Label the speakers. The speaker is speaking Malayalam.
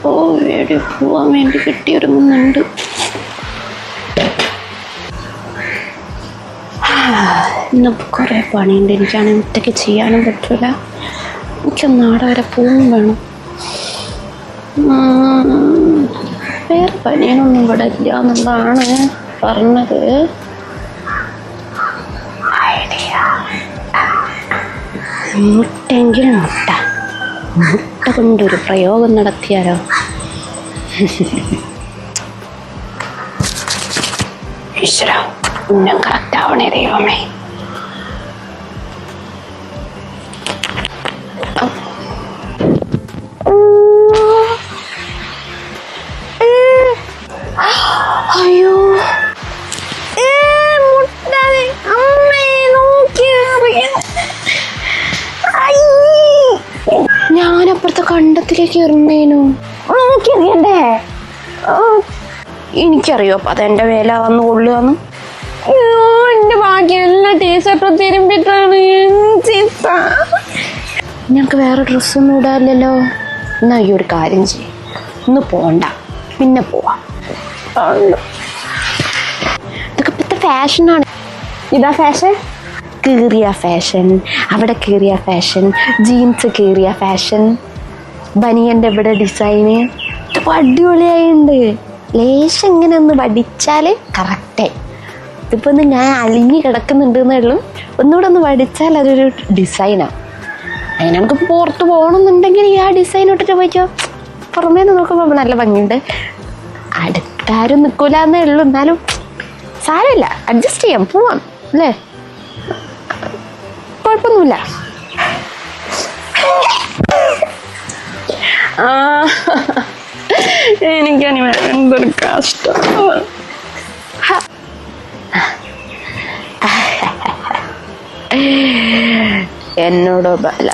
Speaker 1: ഓ എവിടെ പോവാൻ വേണ്ടി കെട്ടിയൊരുങ്ങുന്നുണ്ട്. ഇന്നിപ്പോൾ കുറേ പണിയുണ്ട്. എനിക്കാണെങ്കിൽ ഒറ്റയ്ക്ക് ചെയ്യാനും പറ്റില്ല. എനിക്ക് നാളെ വരെ പോവും വേണം. വേറെ പണിയൊന്നും ഇവിടെ ഇല്ല എന്നുള്ളതാണ് പറഞ്ഞത്. ഐഡിയ മുട്ടെങ്കിൽ മുട്ട കൊണ്ടൊരു പ്രയോഗം നടത്തിയാലോ? ഈശ്വര, ഉന്നം കറക്റ്റ് ആവണേ ദൈവമേ. അയ്യോ മുട്ടാതെ അമ്മേ നോക്കിയറിയ. ഞാനപ്പുറത്തെ കണ്ടത്തിലേക്ക് എറിഞ്ഞേനു. നോക്കിയറിയണ്ടേ? എനിക്കറിയോ അപ്പൊ അതെന്റെ വേല വന്ന് കൊള്ളുകയെന്ന്. എന്റെ ഭാഗ്യം എല്ലാ ടീഷർട്ടും തിരുമ്പിട്ടാണ്. ഞങ്ങൾക്ക് വേറെ ഡ്രസ്സൊന്നും ഇടാറില്ലല്ലോ. എന്നാ ഈ ഒരു കാര്യം ചെയ്യും, ഇന്ന് പോണ്ട, പിന്നെ പോവാം. ഇതൊക്കെ ഇപ്പോഴത്തെ ഫാഷനാണ്. ഇതാ ഫാഷൻ, കീറിയ ഫാഷൻ, അവിടെ കീറിയ ഫാഷൻ, ജീൻസ് കീറിയ ഫാഷൻ, ബനിയൻ്റെ ഇവിടെ ഡിസൈന്. ഇതൊക്കെ അടിപൊളിയായിട്ടുണ്ട്. ലേശം ഇങ്ങനെ ഒന്ന് വടിച്ചാൽ കറക്റ്റായി. ഇതിപ്പോൾ ഒന്ന് ഞാൻ അലിഞ്ഞ് കിടക്കുന്നുണ്ട് എന്നേ ഉള്ളൂ. ഒന്നുകൂടെ ഒന്ന് വടിച്ചാൽ അതൊരു ഡിസൈനാണ്. അതിന് നമുക്ക് പുറത്ത് പോകണമെന്നുണ്ടെങ്കിൽ ഈ ആ ഡിസൈൻ ഇട്ടിട്ട് പോയിക്കോ. പുറമേ നിന്ന് നോക്കുമ്പോൾ നല്ല ഭംഗിയുണ്ട്. അടുത്താരും നിൽക്കൂല എന്നേ ഉള്ളൂ. എന്നാലും സാരമില്ല, അഡ്ജസ്റ്റ് ചെയ്യാം, പോവാം അല്ലേ? കുഴപ്പമൊന്നുമില്ല. എനിക്കനി എന്തൊരു കഷ്ടം. എന്നോടോ ബല